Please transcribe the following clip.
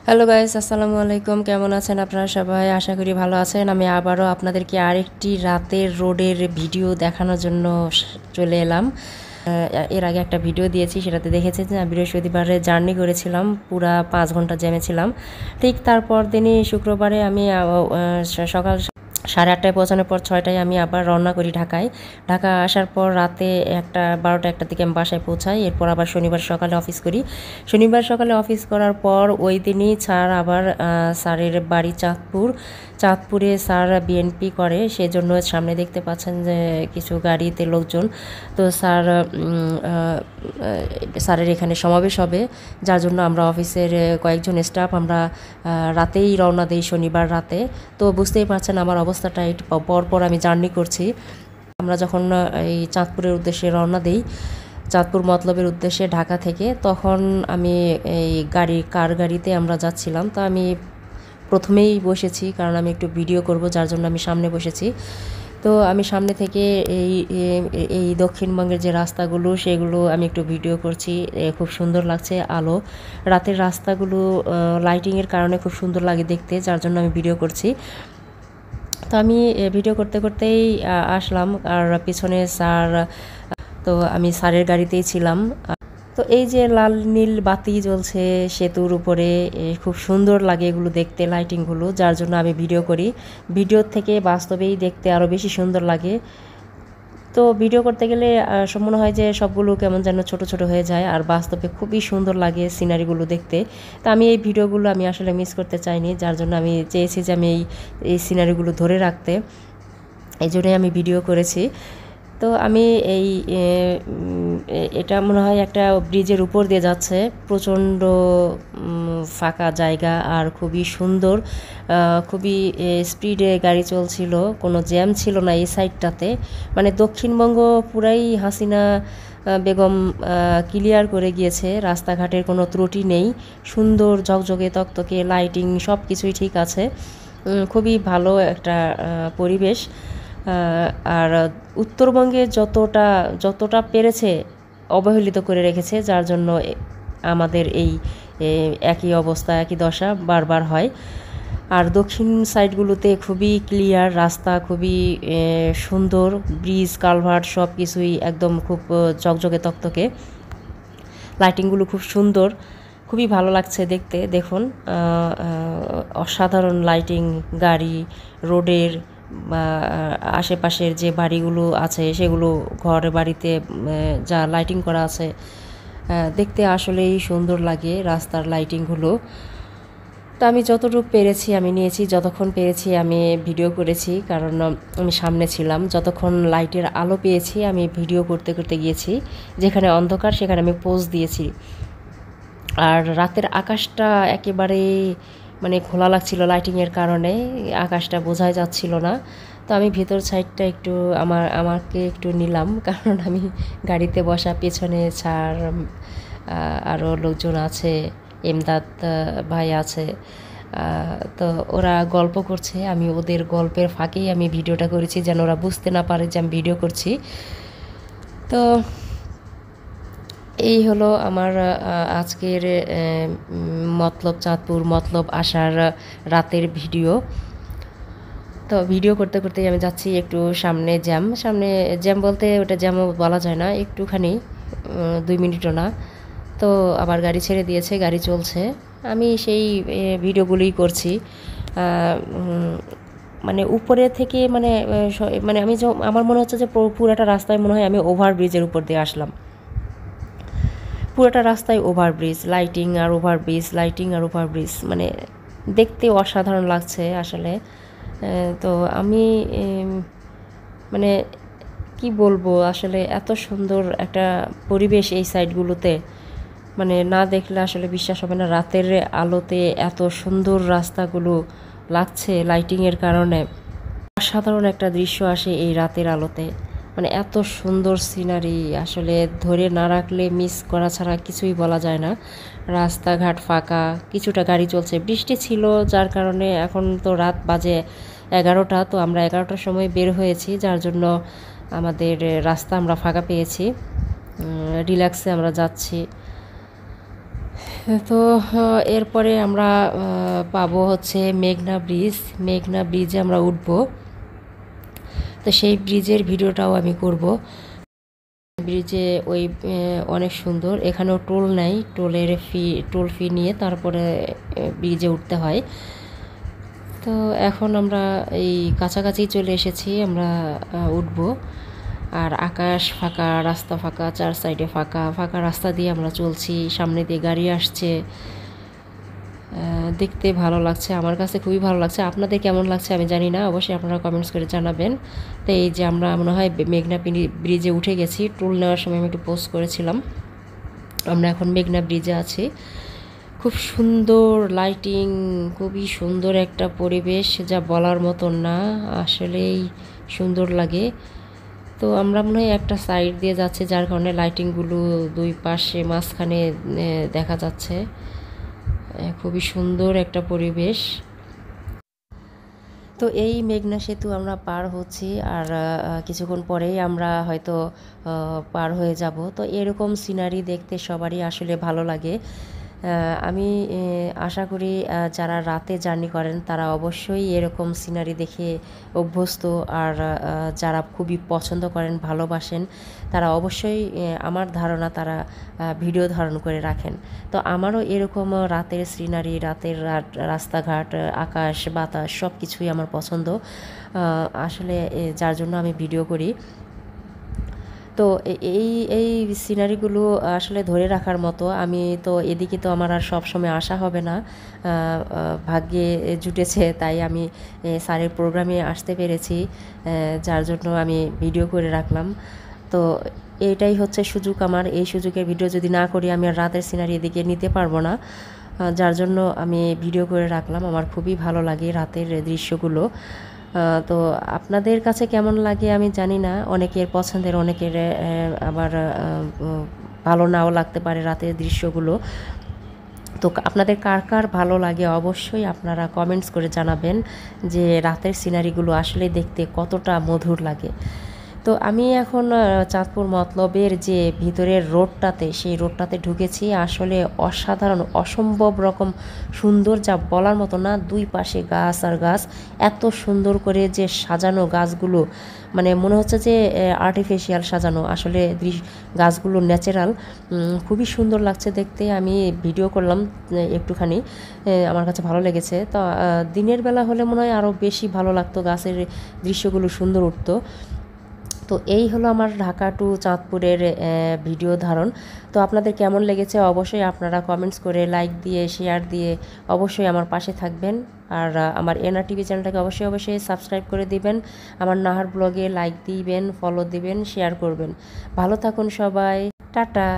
Hello guys, আসসালামু আলাইকুম। কেমন আছেন আপনারা সবাই? আশা করি ভালো আছেন। আমি আবারও আপনাদেরকে আরেকটি রাতের রোডের ভিডিও দেখানোর জন্য চলে এলাম। এর আগে একটা ভিডিও দিয়েছি, সেটাতে দেখেছেন যে বৃহস্পতিবারে জার্নি করেছিলাম, পুরা 5 ঘন্টা জ্যামে ছিলাম। ঠিক তারপর দিনই শুক্রবারে আমি সকাল 8:30টায় পৌঁছানোর পর 6টায় আমি আবার রওনা করি ঢাকায়। ঢাকা আসার পর রাতে 12টা-1টার দিকে আমি বাসায় পৌঁছাই। এরপর আবার শনিবার সকালে অফিস করি। শনিবার সকালে অফিস করার পর ওই দিনই স্যার আবার স্যারের বাড়ি চাঁদপুরে স্যার বিএনপি করে, সেজন্য সামনে দেখতে পাচ্ছেন যে কিছু গাড়িতে লোকজন। তো স্যারের এখানে সমাবেশ হবে, যার জন্য আমরা অফিসের কয়েকজন স্টাফ আমরা রাতেই রওনা দিই শনিবার রাতে। তো বুঝতেই পারছেন আমার অবস্থাটা, একটু পরপর আমি জার্নি করছি। আমরা যখন এই চাঁদপুরের উদ্দেশ্যে রওনা দিই, চাঁদপুর মতলবের উদ্দেশ্যে ঢাকা থেকে, তখন আমি এই কার গাড়িতে আমরা যাচ্ছিলাম। তো আমি প্রথমেই বসেছি, কারণ আমি একটু ভিডিও করব, যার জন্য আমি সামনে বসেছি। তো আমি সামনে থেকে এই এই দক্ষিণবঙ্গের যে রাস্তাগুলো সেগুলো আমি একটু ভিডিও করছি। খুব সুন্দর লাগছে আলো, রাতের রাস্তাগুলো লাইটিংয়ের কারণে খুব সুন্দর লাগে দেখতে, যার জন্য আমি ভিডিও করছি। তো আমি ভিডিও করতে করতেই আসলাম, আর পিছনে স্যার, তো আমি স্যারের গাড়িতেই ছিলাম। তো এই যে লাল নীল বাতি জ্বলছে সেতুর উপরে, খুব সুন্দর লাগে এগুলো দেখতে, লাইটিংগুলো, যার জন্য আমি ভিডিও করি। ভিডিওর থেকে বাস্তবেই দেখতে আরও বেশি সুন্দর লাগে। তো ভিডিও করতে গেলে মনে হয় যে সবগুলো কেমন যেন ছোট ছোট হয়ে যায়, আর বাস্তবে খুবই সুন্দর লাগে সিনারিগুলো দেখতে। তো আমি এই ভিডিওগুলো আমি আসলে মিস করতে চাইনি, যার জন্য আমি চেয়েছি যে আমি এই সিনারিগুলো ধরে রাখতে, এই জন্যই আমি ভিডিও করেছি। তো আমি এটা মনে হয় একটা ব্রিজের উপর দিয়ে যাচ্ছে, প্রচণ্ড ফাঁকা জায়গা আর খুবই সুন্দর, খুবই স্পিডে গাড়ি চলছিল, কোনো জ্যাম ছিল না এই সাইডটাতে। মানে দক্ষিণবঙ্গ পুরাই হাসিনা বেগম ক্লিয়ার করে গিয়েছে, রাস্তাঘাটের কোনো ত্রুটি নেই, সুন্দর ঝকঝকে তকতকে, লাইটিং সব কিছুই ঠিক আছে। খুবই ভালো একটা পরিবেশ। আর উত্তরবঙ্গে যতটা পেরেছে অবহেলিত করে রেখেছে, যার জন্য আমাদের এই একই অবস্থা, একই দশা বারবার হয়। আর দক্ষিণ সাইডগুলোতে খুবই ক্লিয়ার রাস্তা, খুবই সুন্দর, ব্রিজ কালভার্ট সব কিছুই একদম খুব ঝকঝকে তকতকে, লাইটিংগুলো খুব সুন্দর, খুবই ভালো লাগছে দেখতে। দেখুন অসাধারণ লাইটিং, গাড়ি, রোডের আশেপাশের যে বাড়িগুলো আছে সেগুলো, ঘরে বাড়িতে যা লাইটিং করা আছে, দেখতে আসলেই সুন্দর লাগে রাস্তার লাইটিংগুলো। তো আমি যতটুকু পেরেছি আমি নিয়েছি, যতক্ষণ পেরেছি আমি ভিডিও করেছি, কারণ আমি সামনে ছিলাম। যতক্ষণ লাইটের আলো পেয়েছি আমি ভিডিও করতে করতে গিয়েছি, যেখানে অন্ধকার সেখানে আমি পোজ দিয়েছি। আর রাতের আকাশটা একেবারে মানে খোলা লাগছিল লাইটিংয়ের কারণে, আকাশটা বোঝাই যাচ্ছিল না। তো আমি ভেতর সাইডটা একটু আমাকে একটু নিলাম, কারণ আমি গাড়িতে বসা, পেছনে ছাড় আরও লোকজন আছে, এমদাদ ভাই আছে। তো ওরা গল্প করছে, আমি ওদের গল্পের ফাঁকেই আমি ভিডিওটা করেছি, যেন ওরা বুঝতে না পারে যে আমি ভিডিও করছি। তো এই হলো আমার আজকের চাঁদপুর মতলব আসার রাতের ভিডিও। তো ভিডিও করতে করতেই আমি যাচ্ছি একটু সামনে জ্যাম বলতে ওটা জ্যামও বলা যায় না, একটুখানি 2 মিনিটও না। তো আবার গাড়ি ছেড়ে দিয়েছে, গাড়ি চলছে, আমি সেই ভিডিওগুলোই করছি। মানে উপরে থেকে মানে আমার মনে হচ্ছে যে পুরোটা রাস্তায় মনে হয় আমি ওভারব্রিজের উপর দিয়ে আসলাম। পুরোটা রাস্তায় ওভারব্রিজ, লাইটিং আর ওভারব্রিজ, লাইটিং আর ওভারব্রিজ, মানে দেখতে অসাধারণ লাগছে আসলে। তো আমি মানে কি বলবো, আসলে এত সুন্দর একটা পরিবেশ এই সাইডগুলোতে, মানে না দেখলে আসলে বিশ্বাস হবে না। রাতের আলোতে এত সুন্দর রাস্তাগুলো লাগছে লাইটিংয়ের কারণে, অসাধারণ একটা দৃশ্য আসে এই রাতের আলোতে। মানে এত সুন্দর সিনারি, আসলে ধরে না রাখলে মিস করা ছাড়া কিছুই বলা যায় না। রাস্তাঘাট ফাঁকা, কিছুটা গাড়ি চলছে, বৃষ্টি ছিল যার কারণে, এখন তো রাত বাজে 11টা, তো আমরা 11টার সময় বের হয়েছি, যার জন্য আমাদের রাস্তা আমরা ফাঁকা পেয়েছি, রিল্যাক্সে আমরা যাচ্ছি। তো এরপরে আমরা পাবো হচ্ছে মেঘনা ব্রিজ। মেঘনা ব্রিজে আমরা উঠব, তো সেই ব্রিজের ভিডিওটাও আমি করব। ব্রিজে ওই অনেক সুন্দর, এখানেও টোল নেই, টোল ফি নিয়ে তারপরে ব্রিজে উঠতে হয়। তো এখন আমরা এই কাছাকাছি চলে এসেছি, আমরা উঠব। আর আকাশ ফাঁকা, রাস্তা ফাঁকা, চার সাইডে ফাঁকা ফাঁকা রাস্তা দিয়ে আমরা চলছি, সামনে দিয়ে গাড়ি আসছে। দেখতে ভালো লাগছে, আমার কাছে খুবই ভালো লাগছে। আপনাদের কেমন লাগছে আমি জানি না, অবশ্যই আপনারা কমেন্টস করে জানাবেন। তো এই যে আমরা মনে হয় মেঘনা ব্রিজে উঠে গেছি, টোল নেওয়ার সময় আমি একটু পোস্ট করেছিলাম। আমরা এখন মেঘনা ব্রিজে আছি। খুব সুন্দর লাইটিং, খুবই সুন্দর একটা পরিবেশ, যা বলার মতন না, আসলেই সুন্দর লাগে। তো আমরা মনে হয় একটা সাইড দিয়ে যাচ্ছে, যার কারণে লাইটিংগুলো দুই পাশে মাঝখানে দেখা যাচ্ছে। খুবই সুন্দর একটা পরিবেশ। তো এই মেঘনা সেতু আমরা পার হচ্ছি, আর কিছুক্ষণ পরেই আমরা হয়তো পার হয়ে যাব। তো এরকম সিনারি দেখতে সবারই আসলে ভালো লাগে। আমি আশা করি যারা রাতে জার্নি করেন তারা অবশ্যই এরকম সিনারি দেখে অভ্যস্ত, আর যারা খুবই পছন্দ করেন, ভালোবাসেন, তারা অবশ্যই আমার ধারণা তারা ভিডিও ধারণ করে রাখেন। তো আমারও এরকম রাতের সিনারি, রাতের রাস্তাঘাট, আকাশ বাতাস সব কিছুই আমার পছন্দ আসলে, যার জন্য আমি ভিডিও করি। তো এই এই সিনারিগুলো আসলে ধরে রাখার মতো। আমি তো এদিকে তো আমার আর সবসময় আসা হবে না, ভাগ্যে জুটেছে তাই আমি স্যারের প্রোগ্রামে আসতে পেরেছি, যার জন্য আমি ভিডিও করে রাখলাম। তো এইটাই হচ্ছে সুযোগ আমার, এই সুযোগের ভিডিও যদি না করি আমি আর রাতের সিনারি এদিকে নিতে পারবো না, যার জন্য আমি ভিডিও করে রাখলাম। আমার খুবই ভালো লাগে রাতের দৃশ্যগুলো। তো আপনাদের কাছে কেমন লাগে আমি জানি না, অনেকের পছন্দের, অনেকের আবার ভালো নাও লাগতে পারে রাতের দৃশ্যগুলো। তো আপনাদের কার কার ভালো লাগে অবশ্যই আপনারা কমেন্টস করে জানাবেন যে রাতের সিনারিগুলো আসলে দেখতে কতটা মধুর লাগে। তো আমি এখন চাঁদপুর মতলবের যে ভিতরের রোডটাতে, সেই রোডটাতে ঢুকেছি। আসলে অসাধারণ, অসম্ভব রকম সুন্দর, যা বলার মতো না। দুই পাশে গাছ আর গাছ, এত সুন্দর করে যে সাজানো গাছগুলো, মানে মনে হচ্ছে যে আর্টিফিশিয়াল সাজানো, আসলে গাছগুলো ন্যাচারাল, খুবই সুন্দর লাগছে দেখতে। আমি ভিডিও করলাম একটুখানি, আমার কাছে ভালো লেগেছে। তো দিনের বেলা হলে মনে হয় আরও বেশি ভালো লাগতো, গাছের দৃশ্যগুলো সুন্দর উঠতো। তো এই হলো আমার ঢাকা টু চাঁদপুরের ভিডিও ধারণ। তো আপনাদের কেমন লেগেছে অবশ্যই আপনারা কমেন্টস করে, লাইক দিয়ে, শেয়ার দিয়ে অবশ্যই আমার পাশে থাকবেন। আর আমার এনআর টিভি চ্যানেলটাকে অবশ্যই অবশ্যই সাবস্ক্রাইব করে দিবেন। আমার নাহার ব্লগে লাইক দিবেন, ফলো দিবেন, শেয়ার করবেন। ভালো থাকুন সবাই, টাটা।